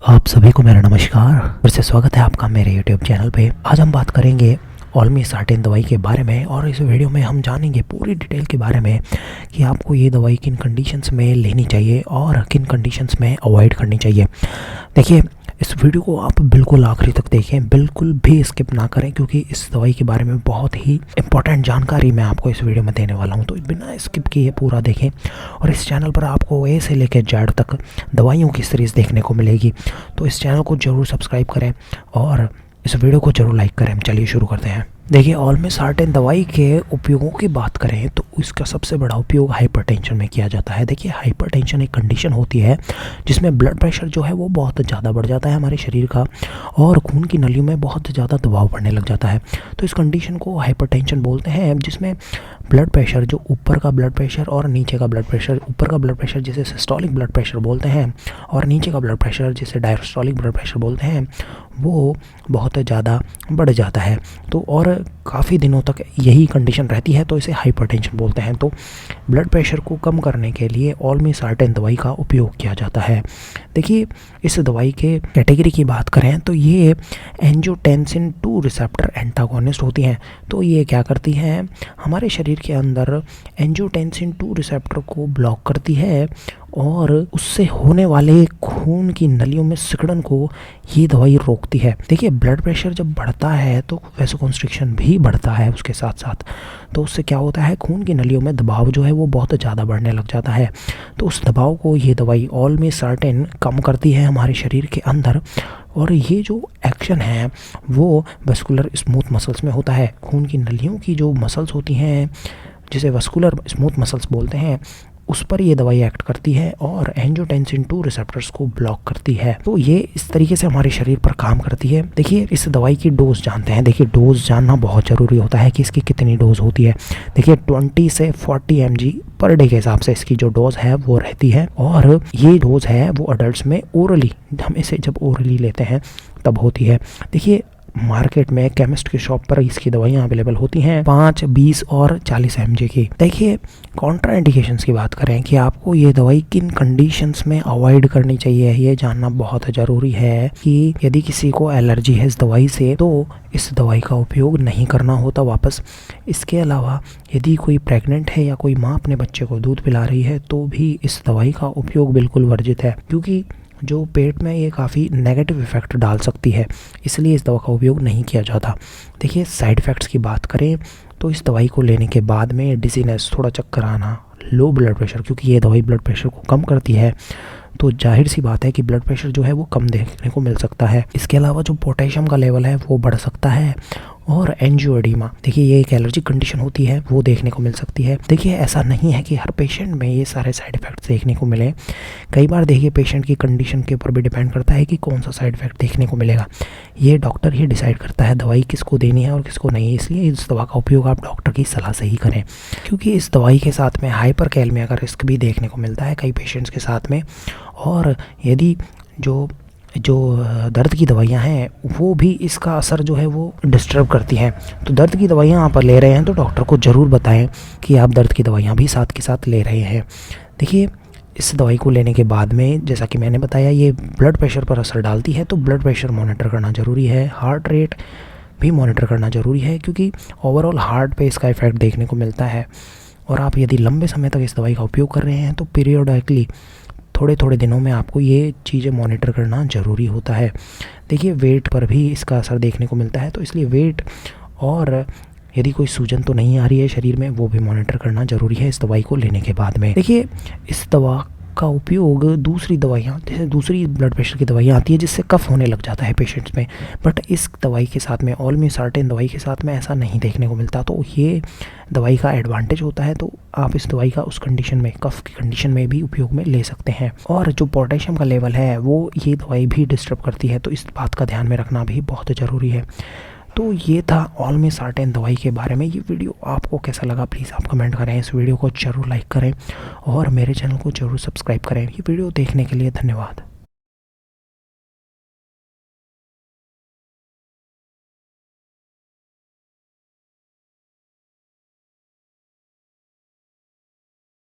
आप सभी को मेरा नमस्कार। फिर से स्वागत है आपका मेरे YouTube चैनल पे। आज हम बात करेंगे ऑल्मीसार्टेन दवाई के बारे में और इस वीडियो में हम जानेंगे पूरी डिटेल के बारे में कि आपको ये दवाई किन कंडीशंस में लेनी चाहिए और किन कंडीशंस में अवॉइड करनी चाहिए। देखिए, इस वीडियो को आप बिल्कुल आखिरी तक देखें, बिल्कुल भी स्किप ना करें, क्योंकि इस दवाई के बारे में बहुत ही इंपॉर्टेंट जानकारी मैं आपको इस वीडियो में देने वाला हूं। तो बिना स्किप किए पूरा देखें और इस चैनल पर आपको ए से लेकर जेड तक दवाइयों की सीरीज़ देखने को मिलेगी। तो इस चैनल को ज़रूर सब्सक्राइब करें और इस वीडियो को ज़रूर लाइक करें। चलिए शुरू करते हैं। देखिए, ऑल्मीसार्टेन दवाई के उपयोगों की बात करें तो इसका सबसे बड़ा उपयोग हाइपरटेंशन में किया जाता है। देखिए, हाइपरटेंशन एक कंडीशन होती है जिसमें ब्लड प्रेशर जो है वो बहुत ज़्यादा बढ़ जाता है हमारे शरीर का और खून की नलियों में बहुत ज़्यादा दबाव पड़ने लग जाता है। तो इस कंडीशन को हाइपरटेंशन बोलते हैं, जिसमें ब्लड प्रेशर जो ऊपर का ब्लड प्रेशर और नीचे का ब्लड प्रेशर, ऊपर का ब्लड प्रेशर जिसे सिस्टोलिक ब्लड प्रेशर बोलते हैं और नीचे का ब्लड प्रेशर जिसे डायस्टोलिक ब्लड प्रेशर बोलते हैं, वो बहुत ज़्यादा बढ़ जाता है। तो और काफ़ी दिनों तक यही कंडीशन रहती है, तो इसे हाइपरटेंशन बोलते हैं। तो ब्लड प्रेशर को कम करने के लिए ऑल्मीसार्टेन दवाई का उपयोग किया जाता है। देखिए, इस दवाई के कैटेगरी की बात करें तो ये एंजियोटेंसिन 2 रिसेप्टर एंटागोनिस्ट होती हैं। तो ये क्या करती हैं, हमारे शरीर के अंदर एंजियोटेंसिन 2 रिसेप्टर को ब्लॉक करती है और उससे होने वाले खून की नलियों में सिकुड़न को ये दवाई रोकती है। देखिए, ब्लड प्रेशर जब बढ़ता है तो वैसोकंस्ट्रिक्शन भी बढ़ता है उसके साथ साथ। तो उससे क्या होता है, खून की नलियों में दबाव जो है वो बहुत ज़्यादा बढ़ने लग जाता है। तो उस दबाव को ये दवाई ऑल्मीसार्टेन कम करती है हमारे शरीर के अंदर। और ये जो एक्शन है वो वस्कुलर स्मूथ मसल्स में होता है। खून की नलियों की जो मसल्स होती हैं जिसे वस्कुलर स्मूथ मसल्स बोलते हैं, उस पर ये दवाई एक्ट करती है और एंजियोटेंसिन 2 रिसेप्टर्स को ब्लॉक करती है। तो ये इस तरीके से हमारे शरीर पर काम करती है। देखिए, इस दवाई की डोज जानते हैं। देखिए, डोज जानना बहुत ज़रूरी होता है कि इसकी कितनी डोज होती है। देखिए, 20 से 40 mg पर डे के हिसाब से इसकी जो डोज है वो रहती है। और ये डोज है वो अडल्ट में ओरली, हम इसे जब ओरली लेते हैं तब होती है। देखिए, मार्केट में केमिस्ट की शॉप पर इसकी दवाइयाँ अवेलेबल होती हैं 5, 20 और 40 mg की। देखिए, कॉन्ट्रा इंडिकेशंस की बात करें कि आपको ये दवाई किन कंडीशंस में अवॉइड करनी चाहिए, ये जानना बहुत ज़रूरी है कि यदि किसी को एलर्जी है इस दवाई से तो इस दवाई का उपयोग नहीं करना होता वापस। इसके अलावा यदि कोई प्रेग्नेंट है या कोई माँ अपने बच्चे को दूध पिला रही है तो भी इस दवाई का उपयोग बिल्कुल वर्जित है, क्योंकि जो पेट में ये काफ़ी नेगेटिव इफ़ेक्ट डाल सकती है, इसलिए इस दवा का उपयोग नहीं किया जाता। देखिए, साइड इफ़ेक्ट्स की बात करें तो इस दवाई को लेने के बाद में डिजीनेस, थोड़ा चक्कर आना, लो ब्लड प्रेशर, क्योंकि ये दवाई ब्लड प्रेशर को कम करती है तो जाहिर सी बात है कि ब्लड प्रेशर जो है वो कम देखने को मिल सकता है। इसके अलावा जो पोटेशियम का लेवल है वो बढ़ सकता है और एंजियोएडिमा, देखिए ये एक एलर्जी कंडीशन होती है, वो देखने को मिल सकती है। देखिए, ऐसा नहीं है कि हर पेशेंट में ये सारे साइड इफ़ेक्ट्स देखने को मिले। कई बार देखिए, पेशेंट की कंडीशन के ऊपर भी डिपेंड करता है कि कौन सा साइड इफ़ेक्ट देखने को मिलेगा। ये डॉक्टर ही डिसाइड करता है दवाई किसको देनी है और किसको नहीं। इसलिए इस दवा का उपयोग आप डॉक्टर की सलाह से ही करें, क्योंकि इस दवाई के साथ में हाइपरकैलमिया का रिस्क भी देखने को मिलता है कई पेशेंट्स के साथ में। और यदि जो दर्द की दवाइयाँ हैं वो भी इसका असर जो है वो डिस्टर्ब करती हैं, तो दर्द की दवाइयाँ आप ले रहे हैं तो डॉक्टर को ज़रूर बताएं कि आप दर्द की दवाइयाँ भी साथ के साथ ले रहे हैं। देखिए, इस दवाई को लेने के बाद में जैसा कि मैंने बताया ये ब्लड प्रेशर पर असर डालती है, तो ब्लड प्रेशर मॉनिटर करना ज़रूरी है। हार्ट रेट भी मॉनिटर करना ज़रूरी है, क्योंकि ओवरऑल हार्ट पे इसका इफ़ेक्ट देखने को मिलता है। और आप यदि लंबे समय तक इस दवाई का उपयोग कर रहे हैं तो पीरियोडिकली थोड़े थोड़े दिनों में आपको ये चीज़ें मॉनिटर करना ज़रूरी होता है। देखिए, वेट पर भी इसका असर देखने को मिलता है, तो इसलिए वेट और यदि कोई सूजन तो नहीं आ रही है शरीर में वो भी मॉनिटर करना ज़रूरी है इस दवाई को लेने के बाद में। देखिए, इस दवा का उपयोग दूसरी दवाइयाँ, जैसे दूसरी ब्लड प्रेशर की दवाइयाँ आती है जिससे कफ होने लग जाता है पेशेंट्स में, बट इस दवाई के साथ में, ऑल्मीसार्टेन दवाई के साथ में ऐसा नहीं देखने को मिलता। तो ये दवाई का एडवांटेज होता है, तो आप इस दवाई का उस कंडीशन में, कफ की कंडीशन में भी उपयोग में ले सकते हैं। और जो पोटेशियम का लेवल है वो ये दवाई भी डिस्टर्ब करती है, तो इस बात का ध्यान में रखना भी बहुत ज़रूरी है। तो ये था ऑल्मीसार्टेन दवाई के बारे में। ये वीडियो आपको कैसा लगा प्लीज़ आप कमेंट करें। इस वीडियो को ज़रूर लाइक करें और मेरे चैनल को ज़रूर सब्सक्राइब करें। ये वीडियो देखने के लिए धन्यवाद।